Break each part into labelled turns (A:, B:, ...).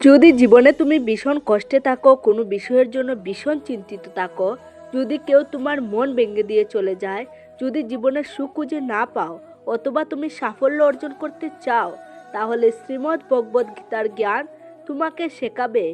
A: যদি জীবনে তুমি ভীষণ কষ্টে থাকো, কোনো বিষয়ের জন্য ভীষণ চিন্তিত থাকো, যদি কেউ তোমার মন ভেঙে দিয়ে চলে যায়, যদি জীবনের সুখ খুঁজে না পাও, অথবা তুমি সাফল্য অর্জন করতে চাও, তাহলে শ্রীমদ্ ভগবদ গীতার জ্ঞান তোমাকে শেখাবে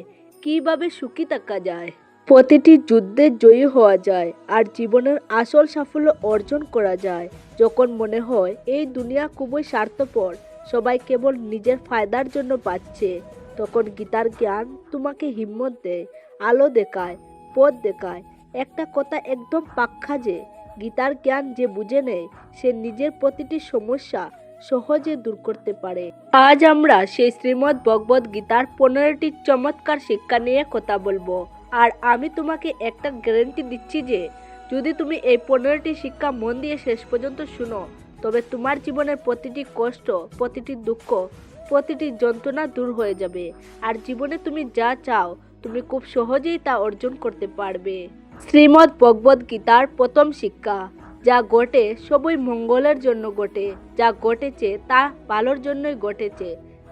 A: কিভাবে সুখী থাকা যায়, প্রতিটি যুদ্ধে জয়ী হওয়া যায় আর জীবনের আসল সাফল্য অর্জন করা যায়। যখন মনে হয় এই দুনিয়া খুবই স্বার্থপর, সবাই কেবল নিজের ফায়দার জন্য বাঁচছে, তখন গীতার জ্ঞান তোমাকে হিম্মত দেয়, আলো দেখায়, পথ দেখায়। একটা কথা একদম পাক্কা যে গীতার জ্ঞান যে বুঝে নেয়, সে নিজের প্রতিটি সমস্যা সহজে দূর করতে পারে। আজ আমরা সেই শ্রীমদ্ ভগবদ গীতার 15টি চমৎকার শিক্ষা নিয়ে কথা বলবো। আর আমি তোমাকে একটা গ্যারান্টি দিচ্ছি যে যদি তুমি এই 15টি শিক্ষা মন দিয়ে শেষ পর্যন্ত শুনো, তবে তোমার জীবনের প্রতিটি কষ্ট, প্রতিটি দুঃখ, প্রতিটি যন্ত্রণা দূর হয়ে যাবে। আর জীবনে তুমি যা চাও, তুমি খুব সহজেই তা অর্জন করতে পারবে। শ্রীমদ্ ভগবদ গীতার প্রথম শিক্ষা, যা ঘটে সবই মঙ্গলের জন্য ঘটে, যা ঘটেছে তা ভালোর জন্যই ঘটেছে,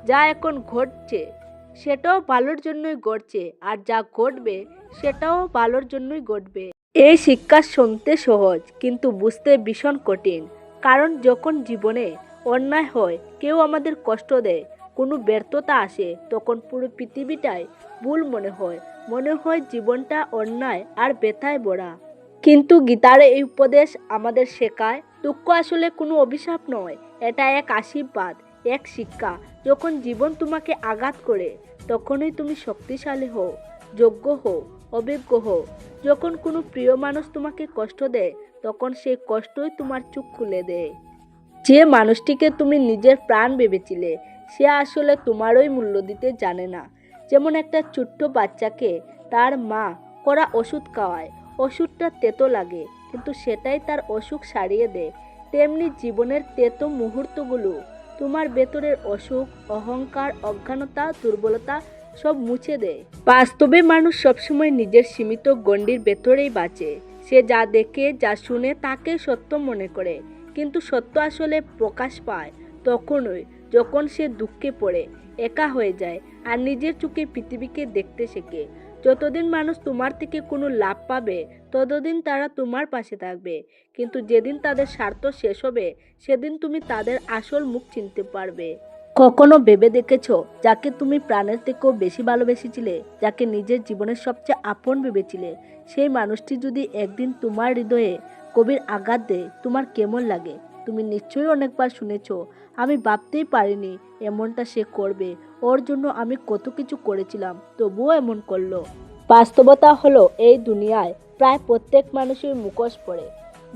A: যা এখন ঘটছে সেটাও ভালোর জন্যই ঘটছে, আর যা ঘটবে সেটাও ভালোর জন্যই ঘটবে। এই শিক্ষা শুনতে সহজ, কিন্তু বুঝতে ভীষণ কঠিন। কারণ যখন জীবনে অন্যায় হয়, কেউ আমাদের কষ্ট দেয়, কোনো ব্যর্থতা আসে, তখন পুরো পৃথিবীটাই ভুল মনে হয় জীবনটা অন্যায় আর ব্যথায় ভরা। কিন্তু গীতার এই উপদেশ আমাদের শেখায় দুঃখ আসলে কোনো অভিশাপ নয়, এটা এক আশীর্বাদ, এক শিক্ষা। যখন জীবন তোমাকে আঘাত করে, তখনই তুমি শক্তিশালী হও, যোগ্য হও, অভিজ্ঞ হও। যখন কোনো প্রিয় মানুষ তোমাকে কষ্ট দেয়, তখন সেই কষ্টই তোমার চোখ খুলে দেয়। যে মানুষটিকে তুমি নিজের প্রাণ ভেবেছিলে, সে আসলে তোমারই মূল্য দিতে জানে না। যেমন একটা ছোট্ট বাচ্চাকে তার মা কড়া ওষুধ খাওয়ায়, ওষুধটা তেতো লাগে, কিন্তু সেটাই তার অসুখ সারিয়ে দেয়। তেমনি জীবনের তেতো মুহূর্তগুলো তোমার ভেতরের অসুখ, অহংকার, অজ্ঞানতা, দুর্বলতা সব মুছে দেয়। বাস্তবে মানুষ সবসময় নিজের সীমিত গণ্ডির ভেতরেই বাঁচে। সে যা দেখে, যা শুনে তাকে সত্য মনে করে, কিন্তু সত্য আসলে প্রকাশ পায় তখনই যখন সে দুঃখে পড়ে, একা হয়ে যায় আর নিজের চোখে পৃথিবীকে দেখতে শেখে। যতদিন মানুষ তোমার থেকে কোনো লাভ পাবে, ততদিন তারা তোমার পাশে থাকবে, কিন্তু যেদিন তাদের স্বার্থ শেষ হবে, সেদিন তুমি তাদের আসল মুখ চিনতে পারবে। কখনো ভেবে দেখেছো, যাকে তুমি প্রাণের থেকেও বেশি ভালোবেসেছিলে, যাকে নিজের জীবনের সবচেয়ে আপন ভেবেছিলে, সেই মানুষটি যদি একদিন তোমার হৃদয়ে গভীর আঘাত দেয়, তোমার কেমন লাগে? তুমি নিশ্চয়ই অনেকবার শুনেছো, আমি ভাবতেই পারিনি এমনটা সে করবে, ওর জন্য আমি কত কিছু করেছিলাম, তবুও এমন করলো। বাস্তবতা হলো, এই দুনিয়ায় প্রায় প্রত্যেক মানুষের মুখোশ পড়ে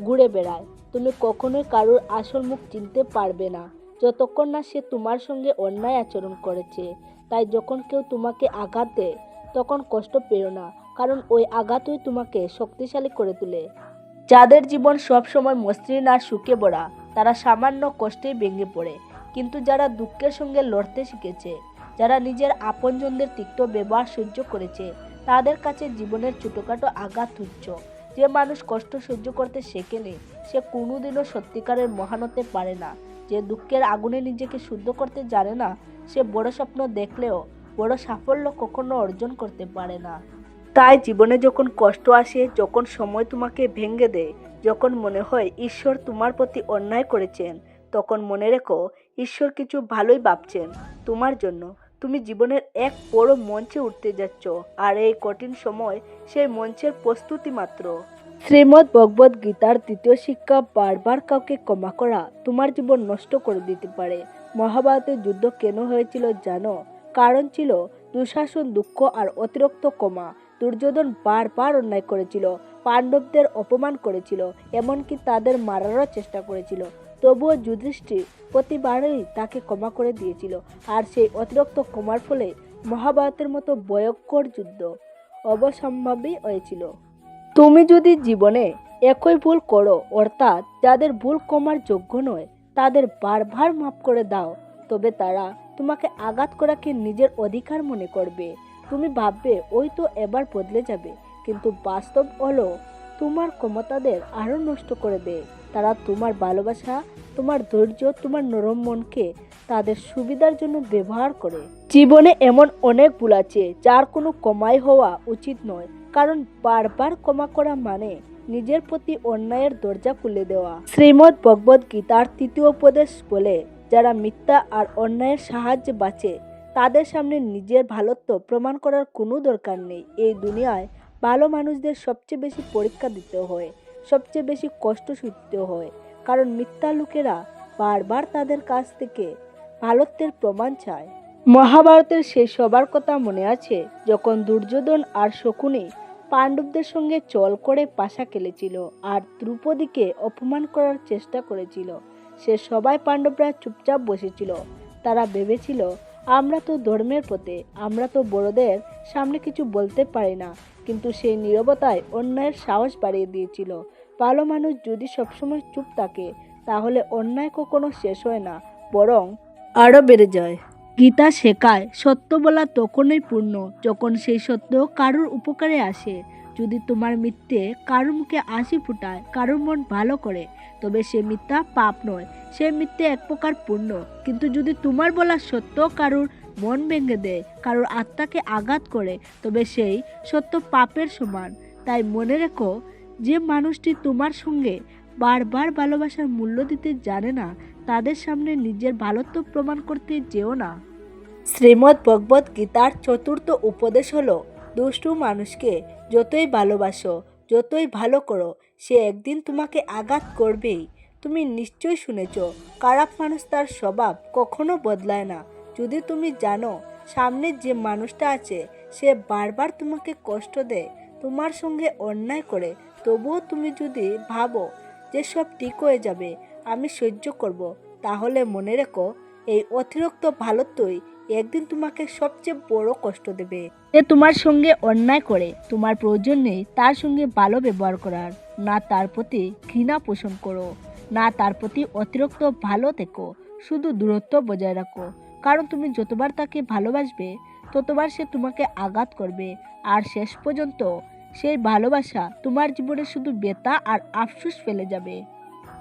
A: ঘুরে বেড়ায়। তুমি কখনোই কারোর আসল মুখ চিনতে পারবে না যতক্ষণ না সে তোমার সঙ্গে অন্যায় আচরণ করেছে। তাই যখন কেউ তোমাকে আঘাত দেয়, তখন কষ্ট পেও না, কারণ ওই আঘাতই তোমাকে শক্তিশালী করে তোলে। যাদের জীবন সবসময় মসৃণ আর সুখে ভরা, তারা সামান্য কষ্টেই ভেঙে পড়ে। কিন্তু যারা দুঃখের সঙ্গে লড়তে শিখেছে, যারা নিজের আপনজনদের তিক্ত ব্যবহার সহ্য করেছে, তাদের কাছে জীবনের ছোটোখাটো আঘাত তুচ্ছ। যে মানুষ কষ্ট সহ্য করতে শেখেনি, সে কোনোদিনও সত্যিকারের মহান হতে পারে না। যে দুঃখের আগুনে নিজেকে শুদ্ধ করতে জানে না, সে বড় স্বপ্ন দেখলেও বড় সাফল্য কখনো অর্জন করতে পারে না। তাই জীবনে যখন কষ্ট আসে, যখন সময় তোমাকে ভেঙে দেয়, যখন মনে হয় ঈশ্বর তোমার প্রতি অন্যায় করেছেন, তখন মনে রেখো, ঈশ্বর কিছু ভালোই ভাবছেন তোমার জন্য। তুমি জীবনের এক বড় মঞ্চে উঠতে যাচ্ছ, আর এই কঠিন সময় সেই মঞ্চের প্রস্তুতি মাত্র। শ্রীমদ্ ভগবদ গীতার দ্বিতীয় শিক্ষা, বারবার কাউকে ক্ষমা করা তোমার জীবন নষ্ট করে দিতে পারে। মহাভারতের যুদ্ধ কেন হয়েছিল জানো? কারণ ছিল দুঃশাসন, দুঃখ আর অতিরিক্ত ক্ষমা। দুর্যোধন বারবার অন্যায় করেছিল, পাণ্ডবদের অপমান করেছিল, এমনকি তাদের মারারও চেষ্টা করেছিল, তবুও যুধিষ্ঠির প্রতিবারই তাকে ক্ষমা করে দিয়েছিল। আর সেই অতিরিক্ত ক্ষমার ফলে মহাভারতের মতো ভয়ঙ্কর যুদ্ধ অবসম্ভাবী হয়েছিল। তুমি যদি জীবনে একই ভুল করো, অর্থাৎ যাদের ভুল ক্ষমার যোগ্য নয়, তাদের বারবার মাফ করে দাও, তবে তারা তোমাকে আঘাত করাকে নিজের অধিকার মনে করবে। তুমি ভাববে ওই তো এবার বদলে যাবে, কিন্তু বাস্তব হলো তোমার ক্ষমতাদের আরও নষ্ট করে দেয়। তারা তোমার ভালোবাসা, তোমার ধৈর্য, তোমার নরম মনকে তাদের সুবিধার জন্য ব্যবহার করে। জীবনে এমন অনেক ভুল আছে যার কোনো ক্ষমাই হওয়া উচিত নয়, কারণ বারবার ক্ষমা করা মানে নিজের প্রতি অন্যায়ের দরজা খুলে দেওয়া। শ্রীমদ্ ভগবদ গীতার 3য় উপদেশ বলে, যারা মিথ্যা আর অন্যায়ের সাহায্যে বাঁচে তাদের সামনে নিজের ভালোত্ব প্রমাণ করার কোনো দরকার নেই। এই দুনিয়ায় ভালো মানুষদের সবচেয়ে বেশি পরীক্ষা দিতে হয়, সবচেয়ে বেশি কষ্ট সইতে হয়, কারণ মিথ্যা লোকেরা বারবার তাদের কাছ থেকে ভালোত্বের প্রমাণ চায়। মহাভারতের সেই সবার কথা মনে আছে যখন দুর্যোধন আর শকুনি পাণ্ডবদের সঙ্গে চল করে পাশা খেলেছিল আর দ্রৌপদীকে অপমান করার চেষ্টা করেছিল। সে সবাই পাণ্ডবরা চুপচাপ বসেছিল। তারা ভেবেছিল, আমরা তো ধর্মের পথে, আমরা তো বড়দের সামনে কিছু বলতে পারি না। কিন্তু সেই নীরবতায় অন্যায়ের সাহস বাড়িয়ে দিয়েছিল। ভালো মানুষ যদি সবসময় চুপ থাকে তাহলে অন্যায় কখনো শেষ হয় না, বরং আরও বেড়ে যায়। গীতা শেখায় সত্য বলা তখনই পূর্ণ যখন সেই সত্য কারোর উপকারে আসে। যদি তোমার মিথ্যে কারোর মুখে হাসি ফুটায়, কারোর মন ভালো করে, তবে সে মিথ্যা পাপ নয়, সে মিথ্যে এক প্রকার পূর্ণ। কিন্তু যদি তোমার বলা সত্য কারোর মন ভেঙে দেয়, কারোর আত্মাকে আঘাত করে, তবে সেই সত্য পাপের সমান। তাই মনে রেখো, যে মানুষটি তোমার সঙ্গে বারবার ভালোবাসার মূল্য দিতে জানে না, তাদের সামনে নিজের ভালোত্ব প্রমাণ করতে যেও না। শ্রীমদ্ ভগবদ গীতার 4র্থ উপদেশ হলো, দুষ্টু মানুষকে যতই ভালোবাসো, যতই ভালো করো, সে একদিন তোমাকে আঘাত করবেই। তুমি নিশ্চয়ই শুনেছ, খারাপ মানুষ তার স্বভাব কখনো বদলায় না। যদি তুমি জানো সামনে যে মানুষটা আছে সে বারবার তোমাকে কষ্ট দেয়, তোমার সঙ্গে অন্যায় করে, তবুও তুমি যদি ভাবো যে সব ঠিক হয়ে যাবে, আমি সহ্য করব, তাহলে মনে রেখো, এই অতিরিক্ত ভালোত্বই একদিন তোমাকে সবচেয়ে বড় কষ্ট দেবে। যে তোমার সঙ্গে অন্যায় করে, তোমার প্রয়োজন নেই তার সঙ্গে ভালো ব্যবহার করার। না তার প্রতি ঘৃণা পোষণ করো, না তার প্রতি অতিরিক্ত ভালো থেকো, শুধু দূরত্ব বজায় রাখো। কারণ তুমি যতবার তাকে ভালোবাসবে ততবার সে তোমাকে আঘাত করবে, আর শেষ পর্যন্ত সেই ভালোবাসা তোমার জীবনে শুধু ব্যথা আর আফসোস ফেলে যাবে।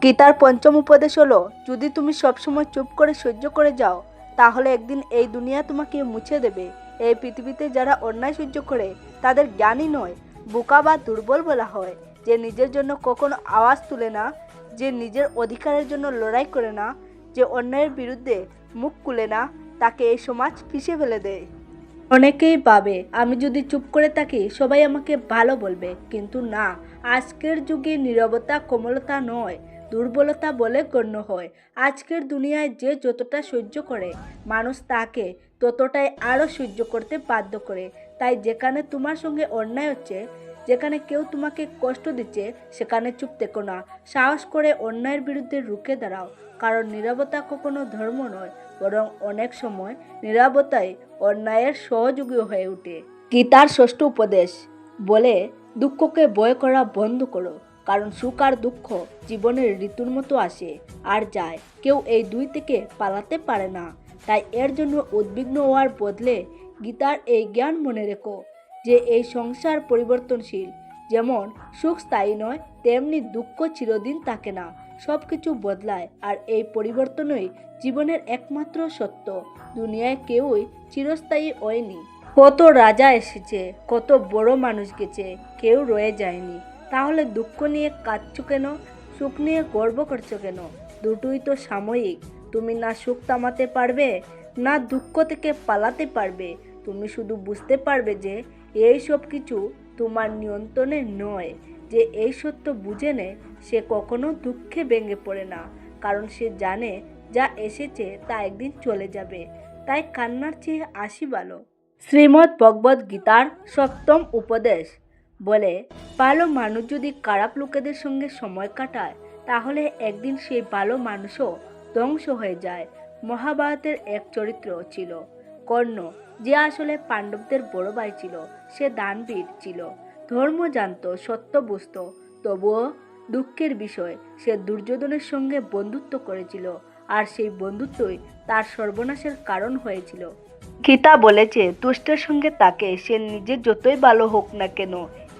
A: গীতার 5ম উপদেশ হলো, যদি তুমি সবসময় চুপ করে সহ্য করে যাও তাহলে একদিন এই দুনিয়া তোমাকে মুছে দেবে। এই পৃথিবীতে যারা অন্যায় সহ্য করে তাদের জ্ঞানী নয়, বোকা বা দুর্বল বলা হয়। যে নিজের জন্য কখনো আওয়াজ তুলে না, যে নিজের অধিকারের জন্য লড়াই করে না, যে অন্যায়ের বিরুদ্ধে মুখ খুলে না, তাকে এই সমাজ পিষে ফেলে দেয়। অনেকেই ভাবে, আমি যদি চুপ করে থাকি সবাই আমাকে ভালো বলবে, কিন্তু না, আজকের যুগে নীরবতা কোমলতা নয়, দুর্বলতা বলে গণ্য হয়। আজকের দুনিয়ায় যে যতটা সহ্য করে, মানুষ তাকে ততটাই আরও সহ্য করতে বাধ্য করে। তাই যেখানে তোমার সঙ্গে অন্যায় হচ্ছে, যেখানে কেউ তোমাকে কষ্ট দিচ্ছে, সেখানে চুপ থেকো না, সাহস করে অন্যায়ের বিরুদ্ধে রুখে দাঁড়াও। কারণ নীরবতা কখনো ধর্ম নয়, বরং অনেক সময় নীরবতাই অন্যায়ের সহযোগী হয়ে ওঠে। গীতার 6ষ্ঠ উপদেশ বলে, দুঃখকে ভয় করা বন্ধ করো, কারণ সুখ আর দুঃখ জীবনের ঋতুর মতো আসে আর যায়, কেউ এই দুই থেকে পালাতে পারে না। তাই এর জন্য উদ্বিগ্ন হওয়ার বদলে গীতার এই জ্ঞান মনে রেখো যে এই সংসার পরিবর্তনশীল। যেমন সুখ স্থায়ী নয়, তেমনি দুঃখ চিরদিন থাকে না, সব কিছু বদলায়, আর এই পরিবর্তনই জীবনের একমাত্র সত্য। দুনিয়ায় কেউই চিরস্থায়ী হয়নি। কত রাজা এসেছে, কত বড় মানুষ গেছে, কেউ রয়ে যায়নি। তাহলে দুঃখ নিয়ে কাঁদছো কেন, সুখ নিয়ে গর্ব করছো কেন? দুটোই তো সাময়িক। তুমি না সুখ থামাতে পারবে, না দুঃখ থেকে পালাতে পারবে। তুমি শুধু বুঝতে পারবে যে এই সব কিছু তোমার নিয়ন্ত্রণে নয়। যে এই সত্য বুঝে নেয় সে কখনো দুঃখে ভেঙে পড়ে না, কারণ সে জানে যা এসেছে তা একদিন চলে যাবে। তাই কান্নার চেয়ে হাসি ভালো। শ্রীমদ্ ভগবদ গীতার 7ম উপদেশ বলে, ভালো মানুষ যদি খারাপ লোকেদের সঙ্গে সময় কাটায় তাহলে একদিন সেই ভালো মানুষও ধ্বংস হয়ে যায়। মহাভারতের এক চরিত্র ছিল কর্ণ, যে আসলে পাণ্ডবদের বড় ভাই ছিল। সে দানবীর ছিল, ধর্ম জানত, সত্য বুঝত। তবুও দুঃখের বিষয়, সে দুর্যোধনের সঙ্গে বন্ধুত্ব করেছিল, আর সেই বন্ধুত্বই তার সর্বনাশের কারণ হয়েছিল। গীতা বলেছে, দুষ্টের সঙ্গে তাকে, সে নিজে যতই ভালো হোক না কেন,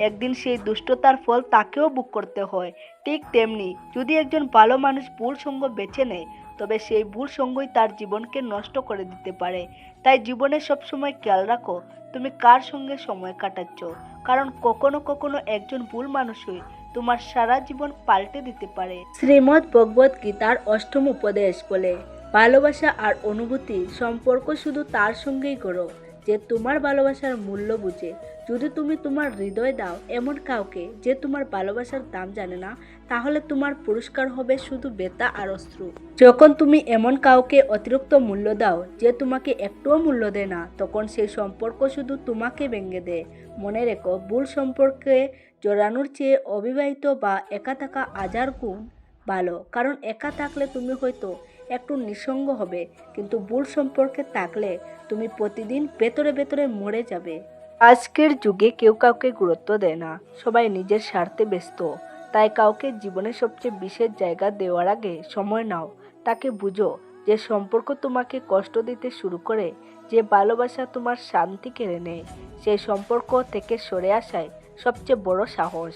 A: একদিন সেই দুষ্টতার ফল তাকেও ভোগ করতে হয়। ঠিক তেমনি যদি একজন ভালো মানুষ ভুল সঙ্গ বেছে নেয় তবে সেই ভুল সঙ্গই তার জীবনকে নষ্ট করে দিতে পারে। তাই জীবনে সবসময় খেয়াল রাখো তুমি কার সঙ্গে সময় কাটাচ্ছ, কারণ কখনো কখনো একজন ভুল মানুষই তোমার সারা জীবন পাল্টে দিতে পারে। শ্রীমদ্ ভগবত গীতার অষ্টম উপদেশ বলে, ভালোবাসা আর অনুভূতি সম্পর্ক শুধু তার সঙ্গেই করো যে তোমার ভালোবাসার মূল্য বুঝে। যদি তুমি তোমার হৃদয় দাও এমন কাউকে যে তোমার ভালোবাসার দাম জানে না, তাহলে তোমার পুরস্কার হবে শুধু ব্যথা আর অশ্রু। যখন তুমি এমন কাউকে অতিরিক্ত মূল্য দাও যে তোমাকে একটুও মূল্য দেয় না, তখন সেই সম্পর্ক শুধু তোমাকে ভেঙে দেয়। মনে রেখো, ভুল সম্পর্কে জড়ানোর চেয়ে অবিবাহিত বা একা থাকা 1000 গুণ ভালো। কারণ একা থাকলে তুমি হয়তো একটু নিঃসঙ্গ হবে, কিন্তু ভুল সম্পর্কে থাকলে তুমি প্রতিদিন ভেতরে ভেতরে মরে যাবে। আজকের যুগে কেউ কাউকে গুরুত্ব দেয় না, সবাই নিজের স্বার্থে ব্যস্ত। তাই কাউকে জীবনের সবচেয়ে বিশেষ জায়গা দেওয়ার আগে সময় নাও, তাকে বুঝো। যে সম্পর্ক তোমাকে কষ্ট দিতে শুরু করে, যে ভালোবাসা তোমার শান্তি কেড়ে নেয়, সেই সম্পর্ক থেকে সরে আসাই সবচেয়ে বড় সাহস।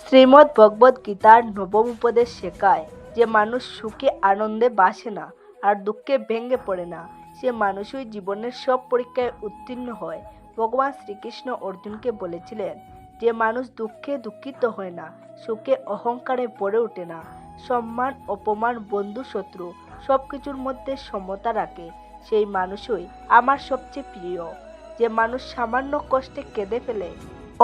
A: শ্রীমদ্ ভগবত গীতার নবম উপদেশ শেখায় যে মানুষ সুখে আনন্দে বাসে না আর দুঃখে ভেঙে পড়ে না, সে মানুষই জীবনের সব পরীক্ষায় উত্তীর্ণ হয়। ভগবান শ্রীকৃষ্ণ অর্জুনকে বলেছিলেন, যে মানুষ দুঃখে দুঃখিত হয় না, সুখে অহংকারে পড়ে ওঠে না, সম্মান অপমান বন্ধু শত্রু সবকিছুর মধ্যে সমতা রাখে, সেই মানুষই আমার সবচেয়ে প্রিয়। যে মানুষ সামান্য কষ্টে কেঁদে ফেলে,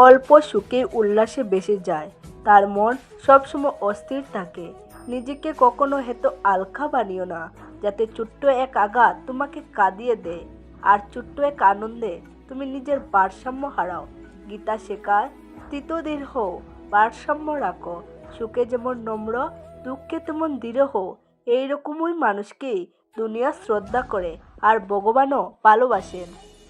A: অল্প সুখে উল্লাসে বেসে যায়, তার মন সবসময় অস্থির থাকে। নিজেকে কখনো হেত আলখা বানিও না, যাতে ছোট্ট এক আঘাত তোমাকে কাঁদিয়ে দেয় আর ছোট্ট এক আনন্দে তুমি নিজের ভারসাম্য হারাও। গীতা শেখায়, স্থিতধীর হও, ভারসাম্য রাখো, সুখে যেমন নম্র দুঃখে তেমন দৃঢ় হও। এইরকমই মানুষকেই দুনিয়া শ্রদ্ধা করে আর ভগবানও ভালোবাসেন।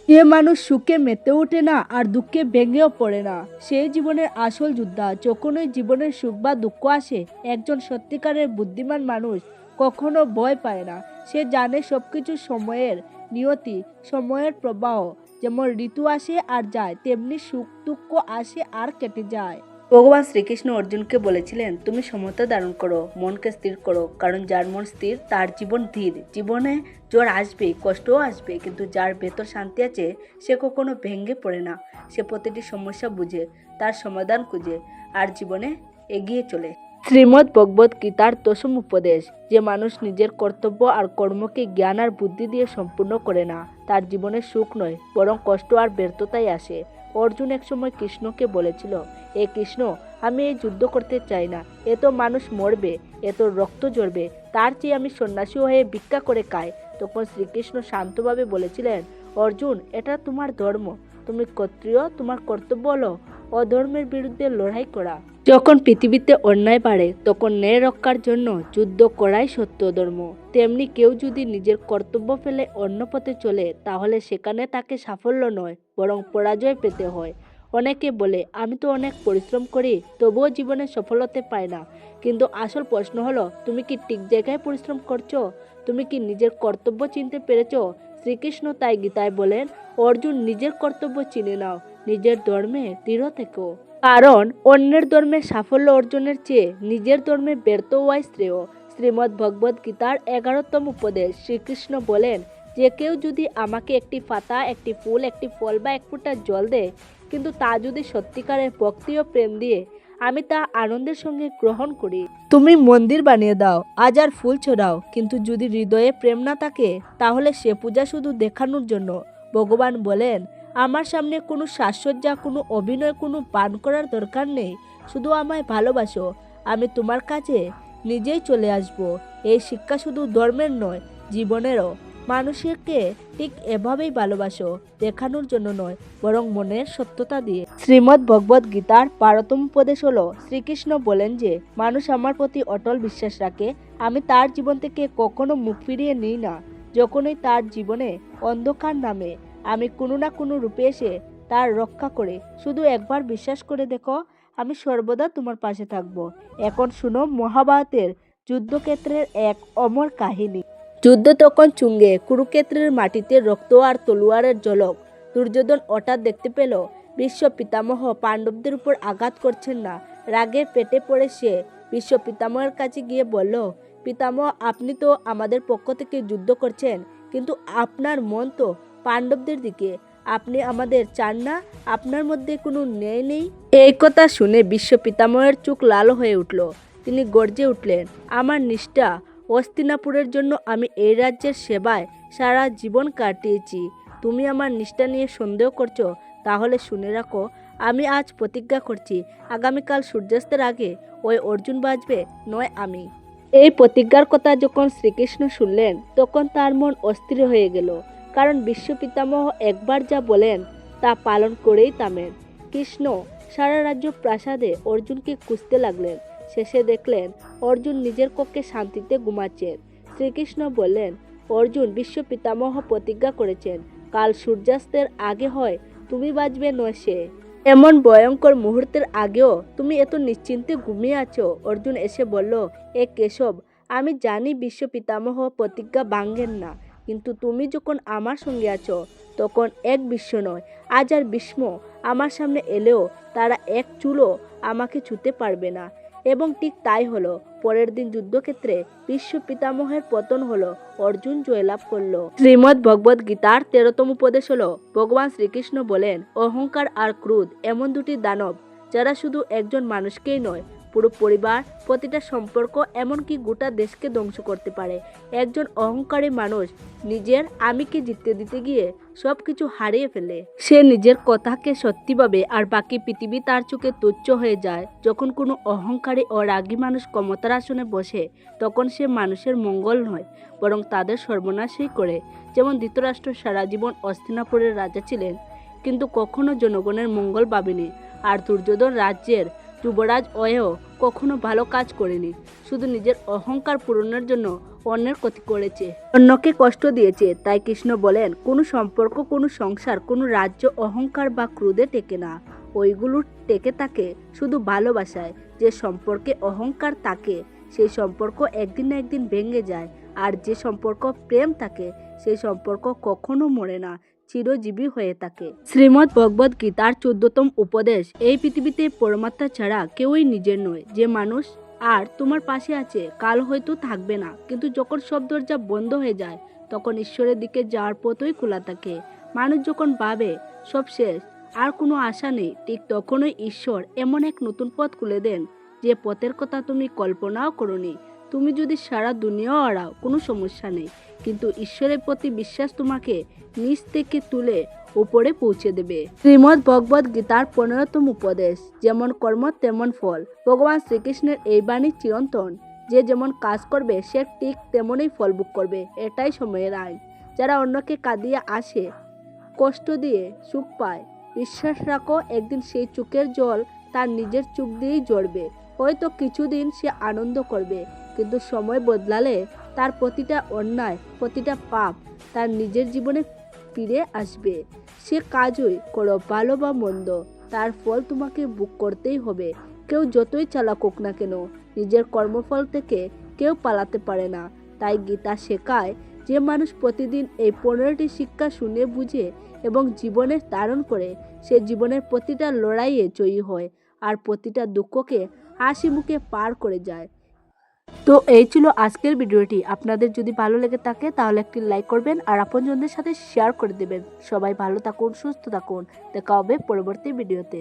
A: যে মানুষ সুখে মেতে ওঠে না আর দুঃখে ভেঙেও পড়ে না, সেই জীবনের আসল যোদ্ধা। যখনই জীবনের সুখ বা দুঃখ আসে, একজন সত্যিকারের বুদ্ধিমান মানুষ কখনো ভয় পায় না। সে জানে সবকিছু সময়ের নিয়তি, সময়ের প্রবাহ। যেমন ঋতু আসে আর যায়, তেমনি সুখ দুঃখ আসে আর কেটে যায়। ভগবান শ্রীকৃষ্ণ অর্জুনকে বলেছিলেন, তুমি সমতা ধারণ করো, মনকে স্থির করো, কারণ যার মন স্থির তার জীবন ধীর। জীবনে জ্বর আসবে, কষ্টও আসবে, কিন্তু যার ভেতর শান্তি আছে সে কখনো ভেঙে পড়ে না। সে প্রতিটি সমস্যা বুঝে, তার সমাধান খুঁজে আর জীবনে এগিয়ে চলে। শ্রীমদ্ ভগবত গীতার দশম উপদেশ, যে মানুষ নিজের কর্তব্য আর কর্মকে জ্ঞান আর বুদ্ধি দিয়ে সম্পূর্ণ করে না, তার জীবনে সুখ নয় বরং কষ্ট আর ব্যর্থতাই আসে। অর্জুন একসময় কৃষ্ণকে বলেছিল, এ কৃষ্ণ, আমি এই যুদ্ধ করতে চাই না, এত মানুষ মরবে, এত রক্ত ঝরবে, তার চেয়ে আমি সন্ন্যাসী হয়ে ভিক্ষা করে খাই। তখন শ্রীকৃষ্ণ শান্তভাবে বলেছিলেন, অর্জুন, এটা তোমার ধর্ম, তুমি ক্ষত্রিয়, তোমার কর্তব্য হলো অধর্মের বিরুদ্ধে লড়াই করা। যখন পৃথিবীতে অন্যায় বাড়ে, তখন ন্যায় রক্ষার জন্য যুদ্ধ করাই সত্য ধর্ম। তেমনি কেউ যদি নিজের কর্তব্য ফেলে অন্য পথে চলে, তাহলে সেখানে তাকে সাফল্য নয় বরং পরাজয় পেতে হয়। অনেকে বলে, আমি তো অনেক পরিশ্রম করি, তবুও জীবনে সফলতা পাই না। কিন্তু আসল প্রশ্ন হলো, তুমি কি ঠিক জায়গায় পরিশ্রম করছো? তুমি কি নিজের কর্তব্য চিনতে পেরেছো? শ্রীকৃষ্ণ তাই গীতায় বলেন, অর্জুন, নিজের কর্তব্য চিনে নাও, নিজের ধর্মে দৃঢ় থেকো। কারণ অন্যের ধর্মে সাফল্য অর্জনের চেয়ে নিজের ধর্মে ব্যর্থ হওয়াই শ্রেয়। শ্রীমদ্ ভগবত গীতার 11তম উপদেশ, শ্রীকৃষ্ণ বলেন, যে কেউ যদি আমাকে একটি পাতা, একটি ফুল, একটি ফল বা এক ফোঁটা জল দেয়, কিন্তু তা যদি সত্যিকারের ভক্তি ও প্রেম দিয়ে, আমি তা আনন্দের সঙ্গে গ্রহণ করি। তুমি মন্দির বানিয়ে দাও, হাজার ফুল ছড়াও, কিন্তু যদি হৃদয়ে প্রেম না থাকে, তাহলে সে পূজা শুধু দেখানোর জন্য। ভগবান বলেন, আমার সামনে কোনো সাজসজ্জা, কোনো অভিনয়, কোনো পান করার দরকার নেই। শুধু আমায় ভালোবাসো, আমি তোমার কাছে নিজেই চলে আসব। এই শিক্ষা শুধু ধর্মের নয়, জীবনেরও। মানুষকে ঠিক এভাবেই ভালোবাসো, দেখানোর জন্য নয়, বরং মনের সত্যতা দিয়ে। শ্রীমদ্ ভগবত গীতার 12তম উপদেশ হলো, শ্রীকৃষ্ণ বলেন যে মানুষ আমার প্রতি অটল বিশ্বাস রাখে, আমি তার জীবন থেকে কখনো মুখ ফিরিয়ে নিই না। যখনই তার জীবনে অন্ধকার নামে, আমি কোনো না কোনো রূপে এসে তার রক্ষা করে। শুধু একবার বিশ্বাস করে দেখো, আমি সর্বদা তোমার পাশে থাকবো। এখন শুনো মহাভারতের যুদ্ধক্ষেত্রের এক অমর কাহিনী। যুদ্ধ তখন চুঙ্গে, কুরুক্ষেত্রের মাটিতে রক্ত আর তলোয়ারের ঝলক। দুর্যোধন হঠাৎ দেখতে পেল বিশ্ব পিতামহ পাণ্ডবদের উপর আঘাত করছেন না। রাগে পেটে পড়ে সে বিশ্ব পিতামহের কাছে গিয়ে বলল, পিতামহ, আপনি তো আমাদের পক্ষ থেকে যুদ্ধ করছেন, কিন্তু আপনার মন তো পাণ্ডবদের দিকে। আপনি আমাদের চান না? আপনার মধ্যে কোনো ন্যায় নেই? এই কথা শুনে বিশ্ব পিতামহের চোখ লাল হয়ে উঠল। তিনি গর্জে উঠলেন, আমার নিষ্ঠা, হস্তিনাপুরের জন্য আমি এই রাজ্যের সেবায় সারা জীবন কাটিয়েছি। তুমি আমার নিষ্ঠা নিয়ে সন্দেহ করছো? তাহলে শুনে রাখো, আমি আজ প্রতিজ্ঞা করছি, আগামীকাল সূর্যাস্তের আগে ওই অর্জুন বাঁচবে, নয় আমি। এই প্রতিজ্ঞার কথা যখন শ্রীকৃষ্ণ শুনলেন তখন তার মন অস্থির হয়ে গেল, কারণ বিশ্ব পিতামহ একবার যা বলেন তা পালন করেই থামেন। কৃষ্ণ সারা রাজ্য প্রাসাদে অর্জুনকে খুঁজতে লাগলেন। শেষে দেখলেন অর্জুন নিজের কক্ষে শান্তিতে ঘুমাচ্ছেন। শ্রীকৃষ্ণ বললেন, অর্জুন, বিশ্ব পিতামহ প্রতিজ্ঞা করেছেন, কাল সূর্যাস্তের আগে হয় তুমি বাঁচবে, নয় সে। এমন ভয়ঙ্কর মুহূর্তের আগেও তুমি এত নিশ্চিন্তে ঘুমিয়ে আছো। অর্জুন এসে বলল, এ কেশব, আমি জানি বিশ্ব পিতামহ প্রতিজ্ঞা ভাঙেন না, কিন্তু তুমি যখন আমার সঙ্গে আছো তখন এক বিশ্ব নয়, আজ আর ভীষ্ম আমার সামনে এলেও তারা এক চুলও আমাকে ছুঁতে পারবে না। এবং ঠিক তাই হলো। পরের দিন যুদ্ধক্ষেত্রে বিশ্ব পিতামহের পতন হলো, অর্জুন জয়লাভ করলো। শ্রীমদ্ ভগবদ গীতার 13তম উপদেশ হলো, ভগবান শ্রীকৃষ্ণ বলেন, অহংকার আর ক্রোধ এমন দুটি দানব যারা শুধু একজন মানুষকেই নয়, পুরো পরিবার, প্রতিটা সম্পর্ক, এমনকি গোটা দেশকে ধ্বংস করতে পারে। একজন অহংকারী মানুষ নিজের আমিকে জিততে দিতে গিয়ে সবকিছু হারিয়ে ফেলে। সে নিজের কথাকে সত্যি ভাবে আর বাকি পৃথিবী তার চোখে তুচ্ছ হয়ে যায়। যখন কোনো অহংকারী ও রাগী মানুষ ক্ষমতার আসনে বসে, তখন সে মানুষের মঙ্গল নয়, বরং তাদের সর্বনাশই করে। যেমন ধৃতরাষ্ট্র সারা জীবন হস্তিনাপুরের রাজা ছিলেন, কিন্তু কখনো জনগণের মঙ্গল ভাবেনি। আর দুর্যোধন রাজ্যের যুবরাজ হয়েও কখনো ভালো কাজ করেনি, শুধু নিজের অহংকার পূরণের জন্য অন্যের ক্ষতি করেছে, অন্যকে কষ্ট দিয়েছে। তাই কৃষ্ণ বলেন, কোনো সম্পর্ক, কোনো সংসার, কোনো রাজ্য অহংকার বা ক্রোধে টেকে না। ওইগুলো টেকে থাকে শুধু ভালোবাসায়। যে সম্পর্কে অহংকার থাকে সেই সম্পর্ক একদিন না একদিন ভেঙে যায়, আর যে সম্পর্ক প্রেম থাকে সেই সম্পর্ক কখনো মরে না, চিরজীবী হয়ে থাকে। শ্রীমদ্ ভগবদ গীতার 14তম উপদেশ, এই পৃথিবীতে পরমাত্মা ছাড়া কেউই নিজের নয়। যে মানুষ আর তোমার পাশে আছে কাল হয়তো থাকবে না, কিন্তু যখন সব দরজা বন্ধ হয়ে যায় তখন ঈশ্বরের দিকে যাওয়ার পথই খোলা থাকে। মানুষ যখন ভাবে সব শেষ, আর কোনো আশা নেই, ঠিক তখনই ঈশ্বর এমন এক নতুন পথ খুলে দেন যে পথের কথা তুমি কল্পনাও করোনি। তুমি যদি সারা দুনিয়াও হারাও, কোনো সমস্যা নেই, কিন্তু ঈশ্বরের প্রতি বিশ্বাস তোমাকে নিচ থেকে তুলে উপরে পৌঁছে দেবে। শ্রীমদ্ ভগবদ গীতার 15তম উপদেশ, যেমন কর্ম তেমন ফল। ভগবান শ্রীকৃষ্ণের এই বাণী চিরন্তন। যে যেমন কাজ করবে সে ঠিক তেমনই ফল ভোগ করবে, এটাই সময়ের আইন। যারা অন্যকে কাঁদিয়ে আসে, কষ্ট দিয়ে সুখ পায়, বিশ্বাস রাখো একদিন সেই চোখের জল তার নিজের চোখ দিয়েই ঝরবে। হয়তো কিছুদিন সে আনন্দ করবে, কিন্তু সময় বদলালে তার প্রতিটা অন্যায়, প্রতিটা পাপ তার নিজের জীবনে ফিরে আসবে। সে কাজই করো, ভালো বা মন্দ, তার ফল তোমাকে ভোগ করতেই হবে। কেউ যতই চালাক হোক না কেন, নিজের কর্মফল থেকে কেউ পালাতে পারে না। তাই গীতা শেখায়, যে মানুষ প্রতিদিন এই 15টি শিক্ষা শুনে বুঝে এবং জীবনে ধারণ করে, সে জীবনের প্রতিটা লড়াইয়ে জয়ী হয় আর প্রতিটা দুঃখকে হাসি মুখে পার করে যায়। তো এই ছিল আজকের ভিডিওটি। আপনাদের যদি ভালো লেগে থাকে তাহলে একটি লাইক করবেন আর আপনজনদের সাথে শেয়ার করে দেবেন। সবাই ভালো থাকুন, সুস্থ থাকুন। দেখা হবে পরবর্তী ভিডিওতে।